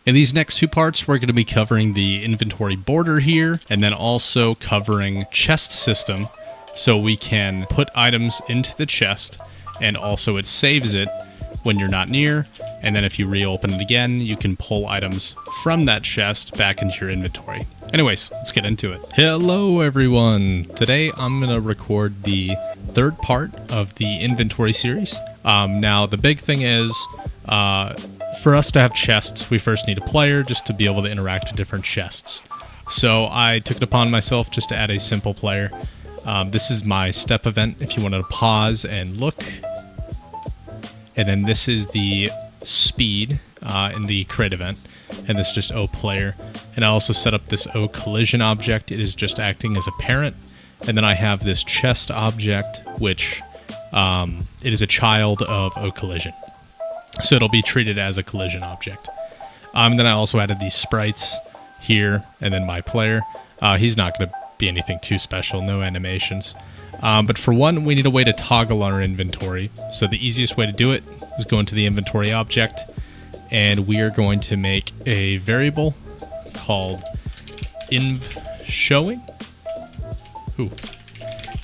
In these next two parts, we're going to be covering the inventory border here, and then also covering chest system, so we can put items into the chest, and also it saves it when you're not near, and then if you reopen it again, you can pull items from that chest back into your inventory. Anyways, let's get into it. Hello everyone! Today I'm going to record the third part of the inventory series. Now the big thing is, for us to have chests, we first need a player just to be able to interact with different chests. So I took it upon myself just to add a simple player. This is my step event if you wanted to pause and look. And then this is the speed in the create event. And this is just O player. And I also set up this O collision object. It is just acting as a parent. And then I have this chest object, which it is a child of O collision. So it'll be treated as a collision object. And then I also added these sprites here, and then my player. He's not going to be anything too special, no animations. But for one, we need a way to toggle our inventory. So the easiest way to do it is go into the inventory object, and we are going to make a variable called inv_showing. Ooh.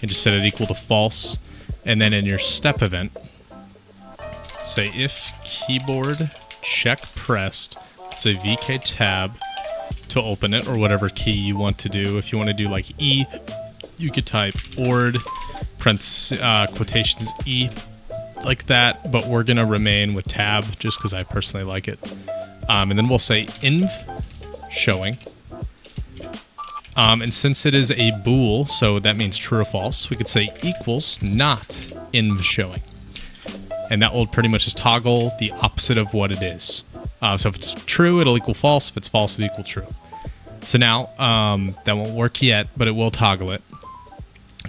And just set it equal to false. And then in your step event, say if keyboard check pressed, say VK tab to open it, or whatever key you want to do. If you want to do like E, you could type ord, quotations E, like that, but we're going to remain with tab just because I personally like it. And then we'll say inv showing. And since it is a bool, so that means true or false, we could say equals not inv showing. And that will pretty much just toggle the opposite of what it is. So if it's true, it'll equal false. If it's false, it'll equal true. So now, that won't work yet, but it will toggle it.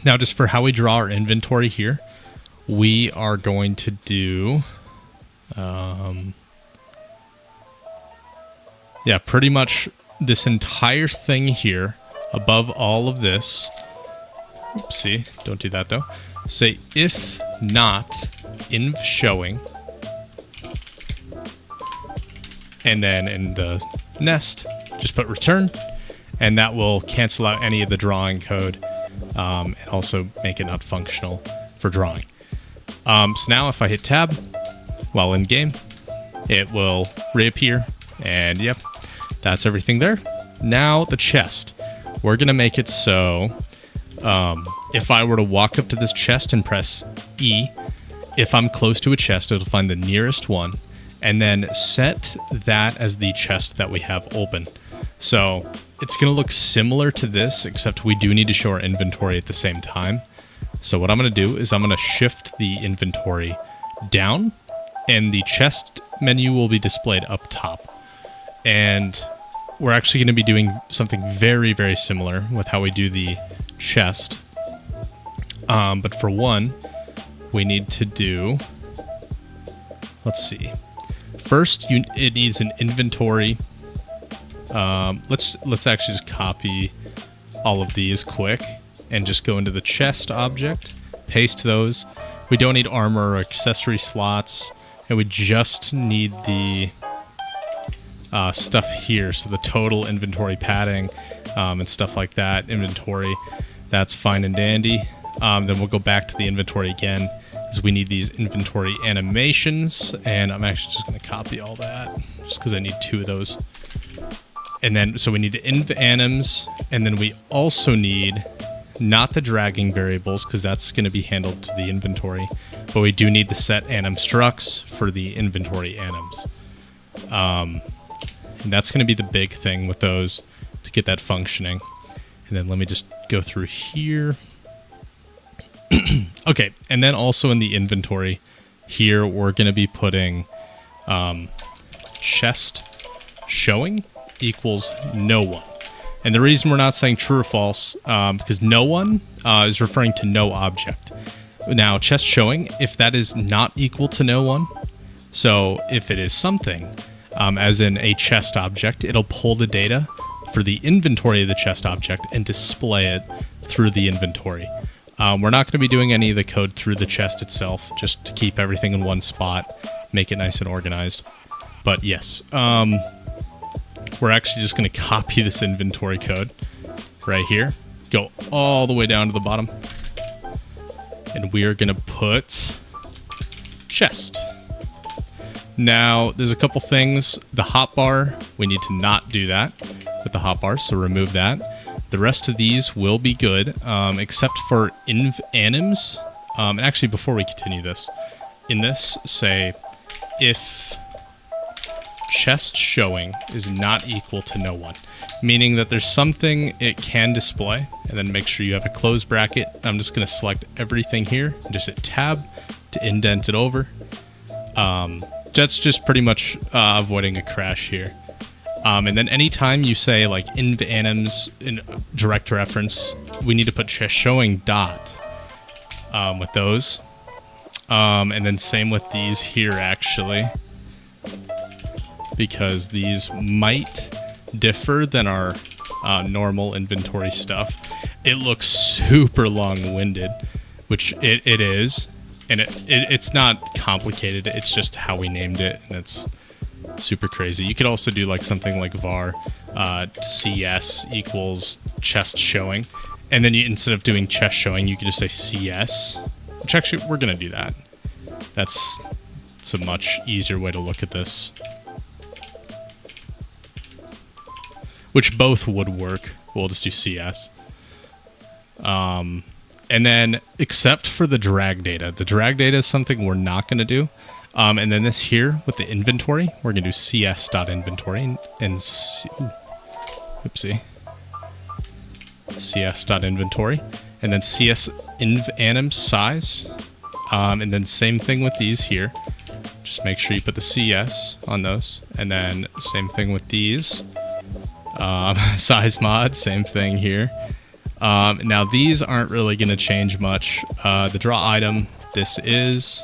Now, just for how we draw our inventory here, we are going to do... yeah, pretty much this entire thing here, above all of this. Oopsie, don't do that though. Say if not inv showing, and then in the nest just put return, and that will cancel out any of the drawing code, and also make it not functional for drawing. So now if I hit tab while in game, it will reappear, and yep, that's everything there. Now the chest, we're gonna make it so if I were to walk up to this chest and press E, if I'm close to a chest, it'll find the nearest one, and then set that as the chest that we have open. So it's going to look similar to this, except we do need to show our inventory at the same time. So what I'm going to do is I'm going to shift the inventory down, and the chest menu will be displayed up top. And we're actually going to be doing something very, very similar with how we do the chest. But for one, we need to do, let's see. First, it needs an inventory. Let's actually just copy all of these quick and just go into the chest object, paste those. We don't need armor or accessory slots, and we just need the stuff here. So the total inventory padding and stuff like that, inventory, that's fine and dandy. Then we'll go back to the inventory again, as we need these inventory animations, and I'm actually just going to copy all that just because I need two of those. And then, so we need the inv anims, and then we also need not the dragging variables, because that's going to be handled to the inventory, but we do need the set anim structs for the inventory anims. And that's going to be the big thing with those to get that functioning. And then let me just go through here. Okay, and then also in the inventory here, we're going to be putting chest showing equals no one. And the reason we're not saying true or false, because no one is referring to no object. Now, chest showing, if that is not equal to no one, so if it is something, as in a chest object, it'll pull the data for the inventory of the chest object and display it through the inventory. We're not going to be doing any of the code through the chest itself, just to keep everything in one spot, make it nice and organized. But yes, we're actually just going to copy this inventory code right here, go all the way down to the bottom, and we are going to put chest. Now, there's a couple things. The hotbar, we need to not do that with the hotbar, so remove that. The rest of these will be good, except for inv anims. And actually, before we continue this, in this, say if chest showing is not equal to no one, meaning that there's something it can display, and then make sure you have a close bracket. I'm just going to select everything here, and just hit tab to indent it over. That's just pretty much avoiding a crash here. And then anytime you say like inv anims in direct reference, we need to put chest showing dot with those. And then same with these here actually, because these might differ than our normal inventory stuff. It looks super long-winded, which it is. And it's not complicated, it's just how we named it, and it's super crazy. You could also do like something like var cs equals chest showing, and then instead of doing chest showing, you could just say cs, which actually, we're going to do that. It's a much easier way to look at this. Which both would work. We'll just do cs. And then, except for the drag data is something we're not going to do. And then this here with the inventory, we're going to do cs.inventory and oopsie, cs.inventory, and then cs inv anim size. And then same thing with these here. Just make sure you put the cs on those, and then same thing with these. Size mod, same thing here. Now these aren't really going to change much. The draw item, this is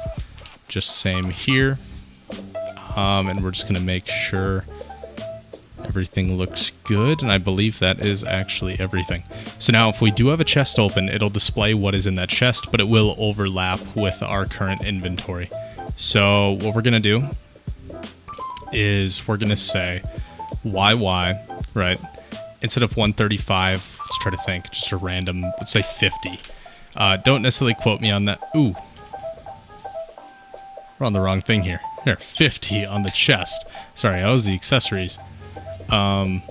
just same here. And we're just going to make sure everything looks good. And I believe that is actually everything. So now if we do have a chest open, it'll display what is in that chest, but it will overlap with our current inventory. So what we're going to do is we're going to say YY, right? Instead of 135, let's try to think, just a random, let's say 50. Don't necessarily quote me on that. Ooh. We're on the wrong thing here. Here, 50 on the chest. Sorry, that was the accessories. Now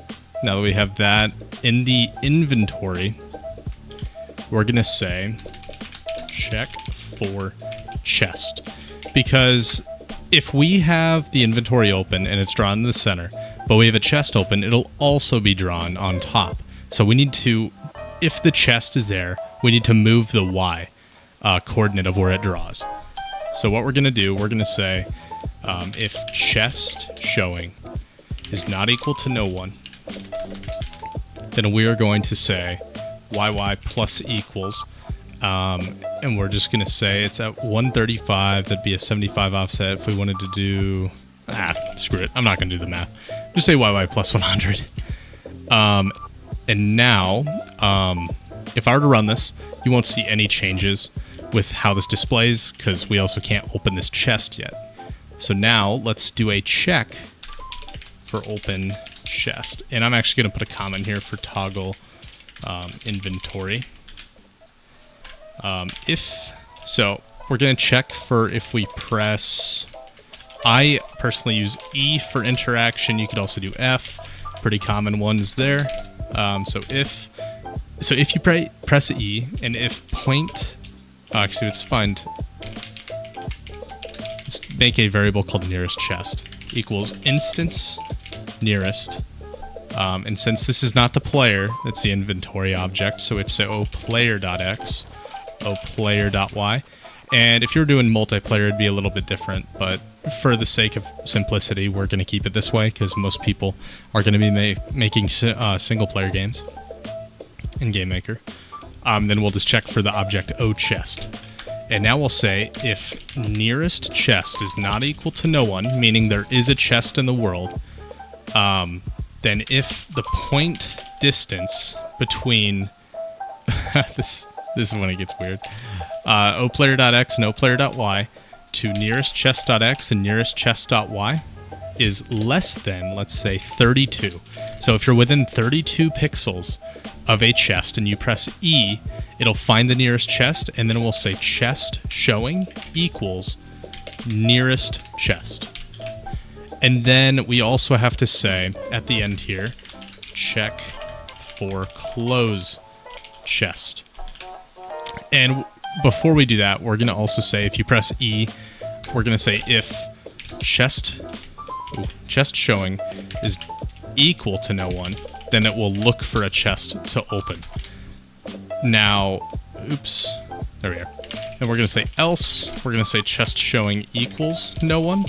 that we have that in the inventory, we're going to say check for chest. Because if we have the inventory open and it's drawn in the center, but we have a chest open, it'll also be drawn on top. So we need to, if the chest is there, we need to move the Y coordinate of where it draws. So what we're going to do, we're going to say if chest showing is not equal to no one, then we are going to say YY plus equals, and we're just going to say it's at 135, that'd be a 75 offset if we wanted to do, screw it, I'm not going to do the math. Just say YY plus 100. And now, if I were to run this, you won't see any changes with how this displays, because we also can't open this chest yet. So now, let's do a check for open chest. And I'm actually going to put a comment here for toggle inventory. So we're going to check for if we press, I personally use E for interaction. You could also do F, pretty common ones there. So if you press E, and if point, actually let's make a variable called nearest chest equals instance nearest. And since this is not the player, it's the inventory object. So if say player.x, player.y. And if you're doing multiplayer, it'd be a little bit different, but for the sake of simplicity, we're going to keep it this way because most people are going to be making single-player games in GameMaker. Then we'll just check for the object oChest. And now we'll say if nearest chest is not equal to no one, meaning there is a chest in the world, then if the point distance between this is when it gets weird. oplayer.x and oplayer.y to nearest chest.x and nearest chest.y is less than, let's say, 32. So if you're within 32 pixels of a chest and you press E, it'll find the nearest chest, and then it will say chest showing equals nearest chest. And then we also have to say at the end here, check for close chest. And before we do that, we're going to also say, if you press E, we're going to say if chest showing is equal to no one, then it will look for a chest to open. Now, oops, there we are. And we're going to say else, we're going to say chest showing equals no one,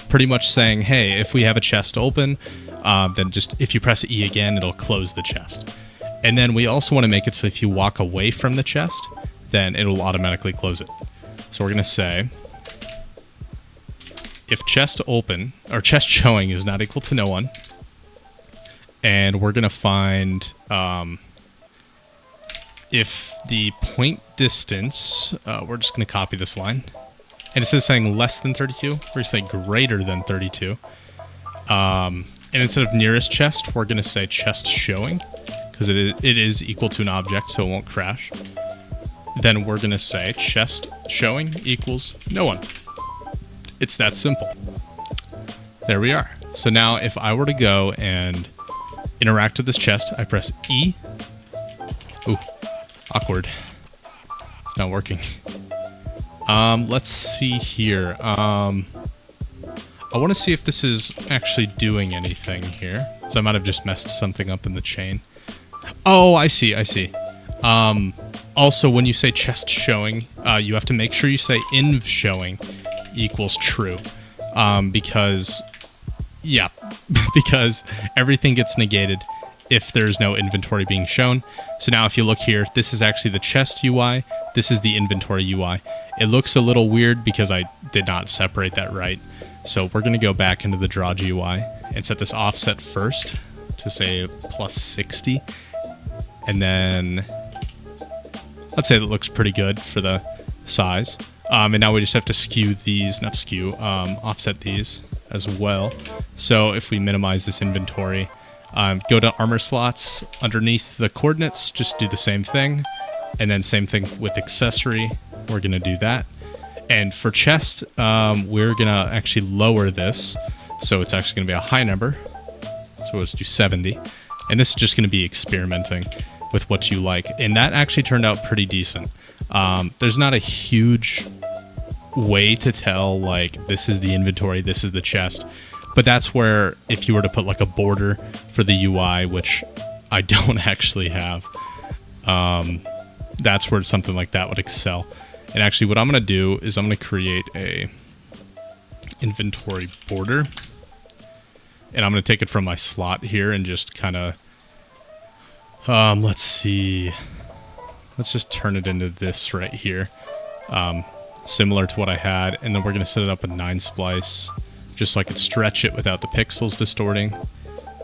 pretty much saying, hey, if we have a chest open, then just if you press E again, it'll close the chest. And then we also want to make it so if you walk away from the chest, then it will automatically close it. So we're going to say if chest open or chest showing is not equal to no one, and we're going to find if the point distance, we're just going to copy this line, and instead of saying less than 32, we're going to say greater than 32. And instead of nearest chest, we're going to say chest showing, because it is equal to an object, so it won't crash. Then we're going to say chest showing equals no one. It's that simple. There we are. So now if I were to go and interact with this chest, I press E. Ooh, awkward. It's not working. Let's see here. I want to see if this is actually doing anything here. So I might have just messed something up in the chain. Oh, I see. Also, when you say chest showing, you have to make sure you say inv showing equals true. Because everything gets negated if there's no inventory being shown. So now if you look here, this is actually the chest UI. This is the inventory UI. It looks a little weird because I did not separate that right. So we're going to go back into the draw GUI and set this offset first to say plus 60. And then let's say that looks pretty good for the size. And now we just have to skew these, offset these as well. So if we minimize this inventory, go to armor slots underneath the coordinates, just do the same thing. And then same thing with accessory, we're going to do that. And for chest, we're going to actually lower this. So it's actually going to be a high number. So let's do 70. And this is just going to be experimenting with what you like. And that actually turned out pretty decent. There's not a huge way to tell, like, this is the inventory, this is the chest. But that's where, if you were to put like a border for the UI, which I don't actually have, that's where something like that would excel. And actually what I'm going to do is I'm going to create a inventory border. And I'm going to take it from my slot here and just kind of, let's see. Let's just turn it into this right here. Similar to what I had. And then we're going to set it up with 9 splice, just so I could stretch it without the pixels distorting.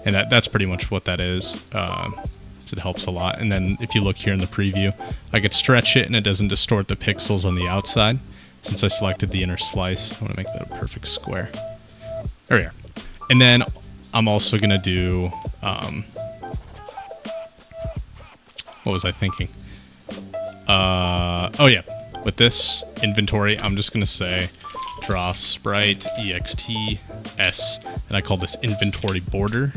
And that's pretty much what that is. So it helps a lot. And then if you look here in the preview, I could stretch it and it doesn't distort the pixels on the outside. Since I selected the inner slice, I want to make that a perfect square. There we are. And then I'm also going to do, what was I thinking? Oh yeah, with this inventory, I'm just going to say draw sprite ext s, and I call this inventory border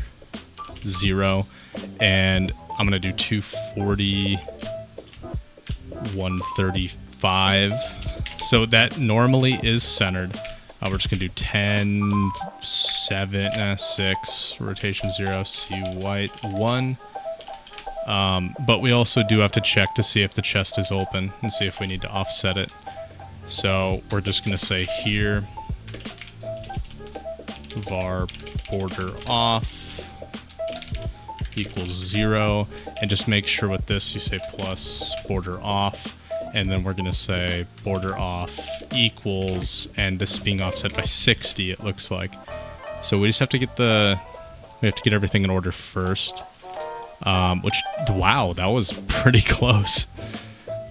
0, and I'm going to do 240, 135. So that normally is centered. We're just going to do 10, 7, 6, rotation 0, C white 1. But we also do have to check to see if the chest is open and see if we need to offset it. So we're just going to say here, var border off equals 0. And just make sure with this you say plus border off. And then we're going to say border off equals, and this is being offset by 60, it looks like. So we just have to get everything in order first. Which, wow, that was pretty close.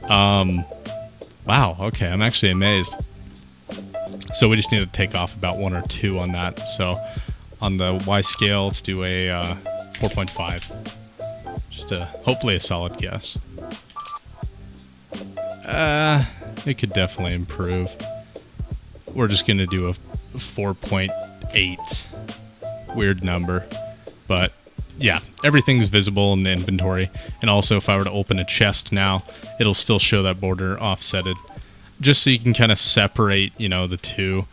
Wow, okay, I'm actually amazed. So we just need to take off about 1 or 2 on that. So On the Y scale, let's do a 4.5. Just hopefully a solid guess. It could definitely improve. We're just going to do a 4.8. Weird number. But yeah, everything's visible in the inventory. And also, if I were to open a chest now, it'll still show that border offsetted. Just so you can kind of separate, you know, the two.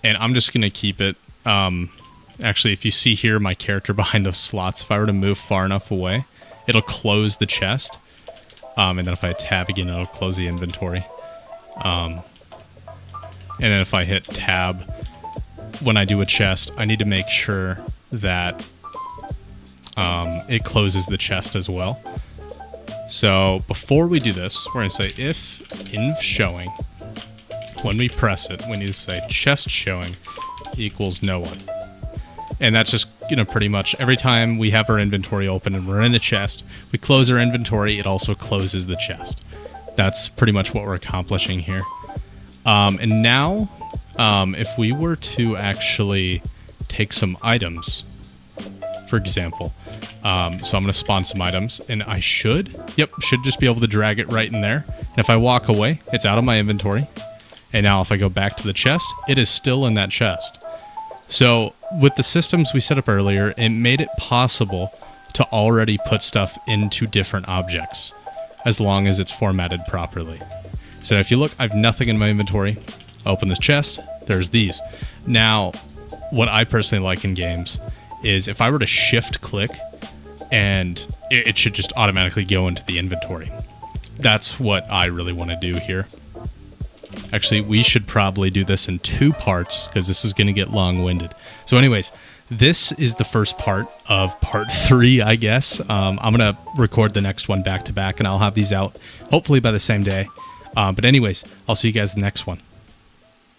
And I'm just going to keep it... actually, if you see here my character behind those slots, if I were to move far enough away, it'll close the chest. And then if I tab again, it'll close the inventory. And then if I hit tab, when I do a chest, I need to make sure that it closes the chest as well. So before we do this, we're going to say if inv showing, when we press it, we need to say chest showing equals no one. And that's just, you know, pretty much every time we have our inventory open and we're in a chest, we close our inventory, it also closes the chest. That's pretty much what we're accomplishing here. And now, if we were to actually take some items, for example, so I'm going to spawn some items, and I should just be able to drag it right in there. And if I walk away, it's out of my inventory. And now if I go back to the chest, it is still in that chest. So with the systems we set up earlier, it made it possible to already put stuff into different objects as long as it's formatted properly. So if you look, I have nothing in my inventory. Open this chest, there's these. Now, what I personally like in games is if I were to shift click and it should just automatically go into the inventory. That's what I really want to do here. Actually, we should probably do this in 2 parts because this is going to get long-winded. So anyways, this is the first part of part 3, I guess. I'm going to record the next one back to back, and I'll have these out hopefully by the same day. But anyways, I'll see you guys in the next one.